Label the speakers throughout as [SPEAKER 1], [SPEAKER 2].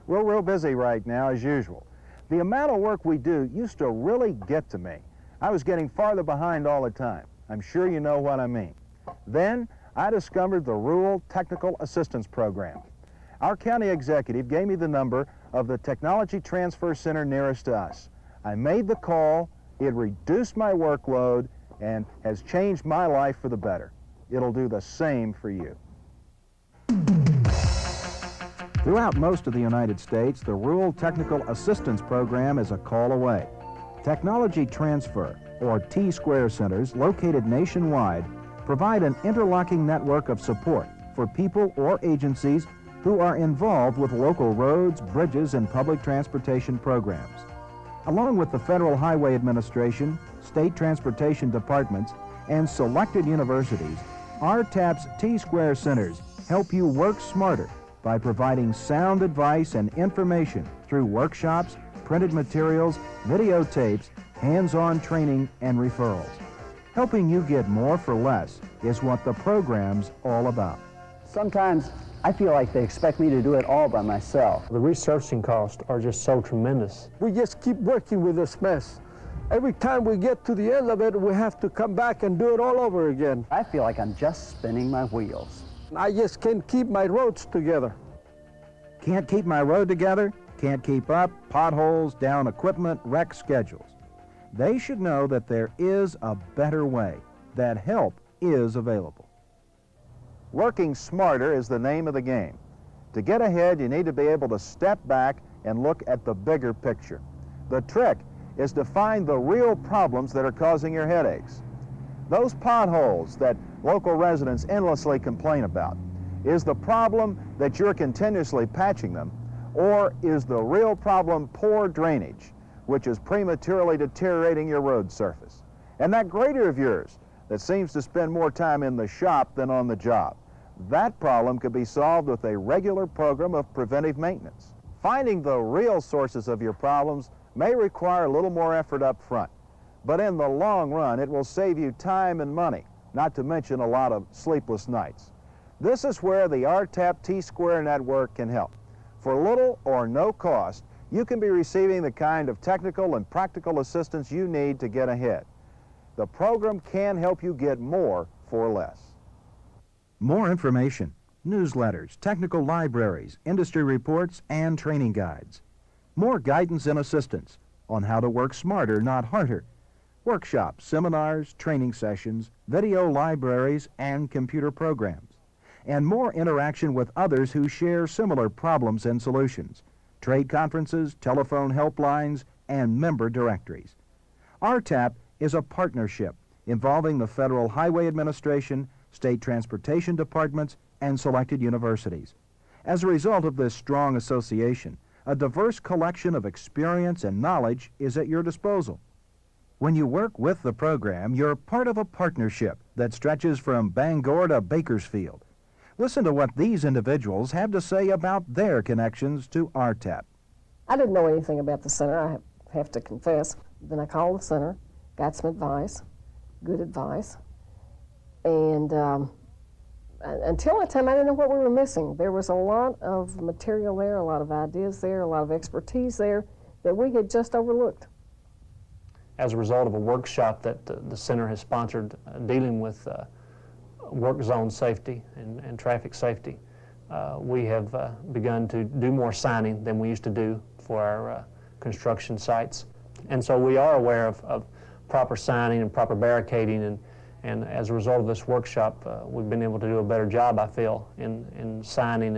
[SPEAKER 1] We're real busy right now, as usual. The amount of work we do used to really get to me. I was getting farther behind all the time. I'm sure you know what I mean. Then I discovered the Rural Technical Assistance Program. Our county executive gave me the number of the Technology Transfer Center nearest to us. I made the call, it reduced my workload, and has changed my life for the better. It'll do the same for you. Throughout most of the United States, the Rural Technical Assistance Program is a call away. Technology Transfer, or T-Square centers, located nationwide, provide an interlocking network of support for people or agencies who are involved with local roads, bridges, and public transportation programs. Along with the Federal Highway Administration, state transportation departments, and selected universities, RTAP's T-Square centers help you work smarter by providing sound advice and information through workshops, printed materials, videotapes, hands-on training, and referrals. Helping you get more for less is what the program's all about.
[SPEAKER 2] Sometimes I feel like they expect me to do it all by myself.
[SPEAKER 3] The resurfacing costs are just so tremendous.
[SPEAKER 4] We just keep working with this mess. Every time we get to the end of it, we have to come back and do it all over again.
[SPEAKER 2] I feel like I'm just spinning my wheels.
[SPEAKER 4] I just can't keep my roads together.
[SPEAKER 1] Can't keep my road together? Can't keep up? Potholes, down equipment, wreck schedules. They should know that there is a better way, that help is available. Working smarter is the name of the game. To get ahead, you need to be able to step back and look at the bigger picture. The trick is to find the real problems that are causing your headaches. Those potholes that local residents endlessly complain about, is the problem that you're continuously patching them, or is the real problem poor drainage, which is prematurely deteriorating your road surface? And that grader of yours that seems to spend more time in the shop than on the job, that problem could be solved with a regular program of preventive maintenance. Finding the real sources of your problems may require a little more effort up front, but in the long run, it will save you time and money, not to mention a lot of sleepless nights. This is where the RTAP T-Square network can help. For little or no cost, you can be receiving the kind of technical and practical assistance you need to get ahead. The program can help you get more for less. More information, newsletters, technical libraries, industry reports, and training guides. More guidance and assistance on how to work smarter, not harder. Workshops, seminars, training sessions, video libraries, and computer programs. And more interaction with others who share similar problems and solutions. Trade conferences, telephone helplines, and member directories. RTAP is a partnership involving the Federal Highway Administration, state transportation departments, and selected universities. As a result of this strong association, a diverse collection of experience and knowledge is at your disposal. When you work with the program, you're part of a partnership that stretches from Bangor to Bakersfield. Listen to what these individuals have to say about their connections to RTAP.
[SPEAKER 5] I didn't know anything about the center, I have to confess. Then I called the center, got some advice, good advice, and until that time I didn't know what we were missing. There was a lot of material there, a lot of ideas there, a lot of expertise there that we had just overlooked.
[SPEAKER 3] As a result of a workshop that the center has sponsored dealing with work zone safety and traffic safety, we have begun to do more signing than we used to do for our construction sites. And so we are aware of proper signing and proper barricading, and as a result of this workshop, we've been able to do a better job, I feel, in signing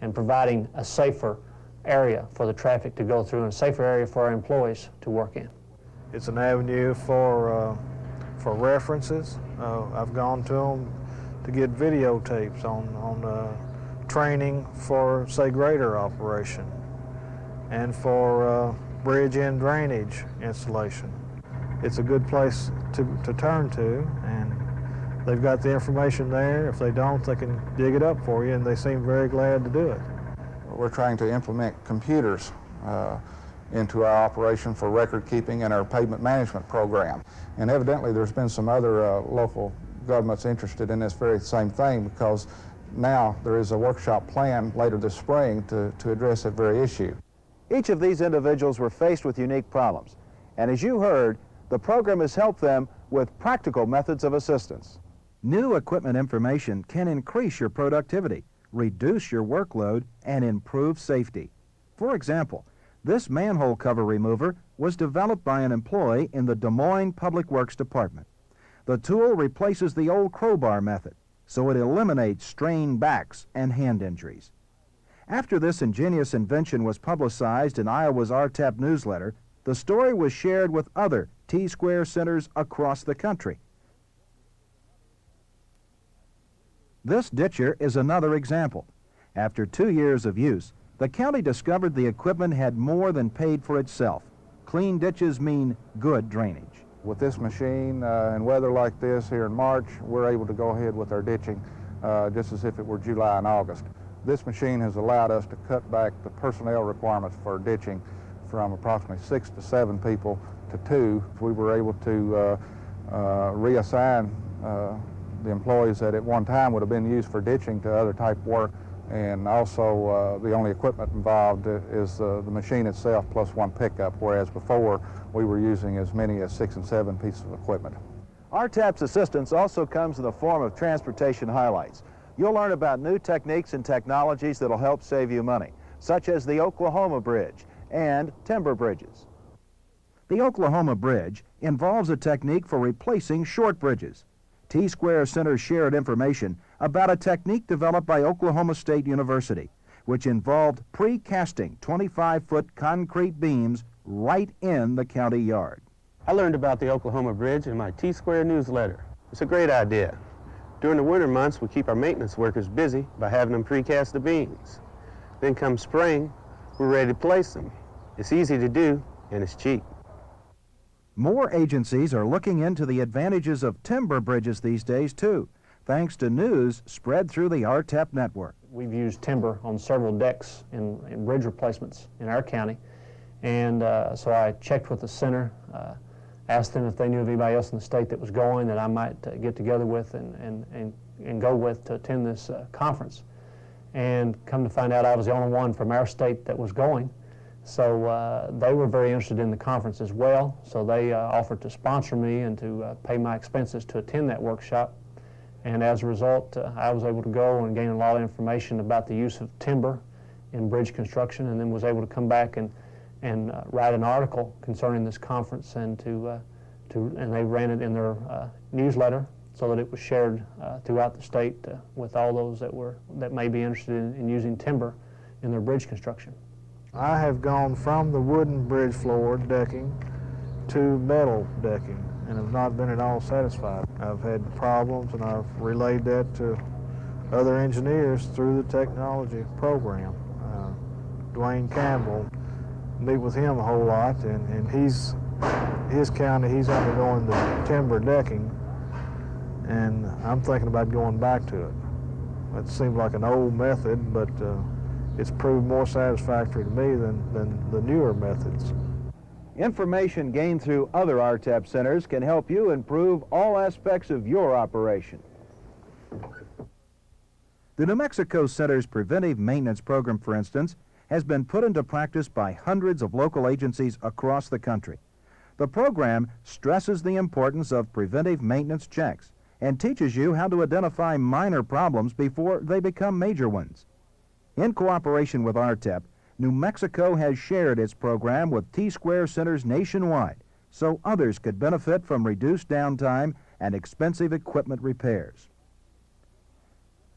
[SPEAKER 3] and providing a safer area for the traffic to go through and a safer area for our employees to work in.
[SPEAKER 6] It's an avenue for references. I've gone to them to get videotapes on training for, say, grader operation and for bridge and drainage installation. It's a good place to turn to, and they've got the information there. If they don't, they can dig it up for you, and they seem very glad to do it.
[SPEAKER 7] We're trying to implement computers into our operation for record keeping and our pavement management program. And evidently there's been some other local governments interested in this very same thing, because now there is a workshop planned later this spring to address that very issue.
[SPEAKER 1] Each of these individuals were faced with unique problems, and as you heard, the program has helped them with practical methods of assistance. New equipment information can increase your productivity, reduce your workload, and improve safety. For example, this manhole cover remover was developed by an employee in the Des Moines Public Works Department. The tool replaces the old crowbar method, so it eliminates strained backs and hand injuries. After this ingenious invention was publicized in Iowa's RTEP newsletter, the story was shared with other T-Square centers across the country. This ditcher is another example. After 2 years of use, the county discovered the equipment had more than paid for itself. Clean ditches mean good drainage.
[SPEAKER 7] With this machine and weather like this here in March, we're able to go ahead with our ditching just as if it were July and August. This machine has allowed us to cut back the personnel requirements for ditching from approximately 6 to 7 people to 2. We were able to reassign the employees that at one time would have been used for ditching to other type work, and also the only equipment involved is the machine itself plus 1 pickup, whereas before we were using as many as 6 and 7 pieces of equipment.
[SPEAKER 1] RTEP's assistance also comes in the form of transportation highlights. You'll learn about new techniques and technologies that'll help save you money, such as the Oklahoma Bridge and timber bridges. The Oklahoma Bridge involves a technique for replacing short bridges. T-Square Center shared information about a technique developed by Oklahoma State University, which involved pre-casting 25-foot concrete beams right in the county yard.
[SPEAKER 8] I learned about the Oklahoma Bridge in my T-Square newsletter. It's a great idea. During the winter months, we keep our maintenance workers busy by having them precast the beams. Then come spring, we're ready to place them. It's easy to do, and it's cheap.
[SPEAKER 1] More agencies are looking into the advantages of timber bridges these days, too, thanks to news spread through the RTEP network.
[SPEAKER 3] We've used timber on several decks in bridge replacements in our county, and so I checked with the center, asked them if they knew of anybody else in the state that was going that I might get together with and go with to attend this conference. And come to find out I was the only one from our state that was going. So they were very interested in the conference as well, so they offered to sponsor me and to pay my expenses to attend that workshop. And as a result, I was able to go and gain a lot of information about the use of timber in bridge construction, and then was able to come back and write an article concerning this conference, and and they ran it in their newsletter so that it was shared throughout the state with all those that may be interested in using timber in their bridge construction.
[SPEAKER 6] I have gone from the wooden bridge floor decking to metal decking and have not been at all satisfied. I've had problems, and I've relayed that to other engineers through the technology program. Dwayne Campbell, meet with him a whole lot, and his county, he's undergoing the timber decking, and I'm thinking about going back to it. It seems like an old method, but it's proved more satisfactory to me than the newer methods.
[SPEAKER 1] Information gained through other RTEP centers can help you improve all aspects of your operation. The New Mexico Center's preventive maintenance program, for instance, has been put into practice by hundreds of local agencies across the country. The program stresses the importance of preventive maintenance checks and teaches you how to identify minor problems before they become major ones. In cooperation with RTEP, New Mexico has shared its program with T-Square centers nationwide so others could benefit from reduced downtime and expensive equipment repairs.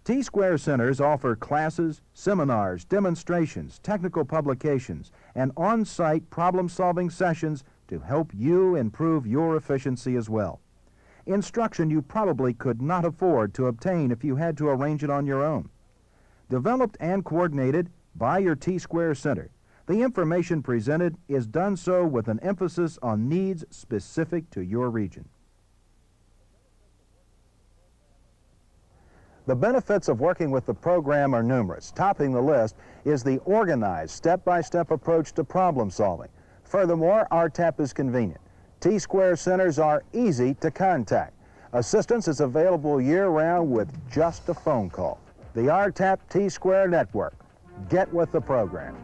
[SPEAKER 1] T-Square centers offer classes, seminars, demonstrations, technical publications, and on-site problem-solving sessions to help you improve your efficiency as well. Instruction you probably could not afford to obtain if you had to arrange it on your own. Developed and coordinated by your T-Square Center, the information presented is done so with an emphasis on needs specific to your region. The benefits of working with the program are numerous. Topping the list is the organized, step-by-step approach to problem solving. Furthermore, RTEP is convenient. T-Square centers are easy to contact. Assistance is available year-round with just a phone call. The RTAP T-Square Network. Get with the program.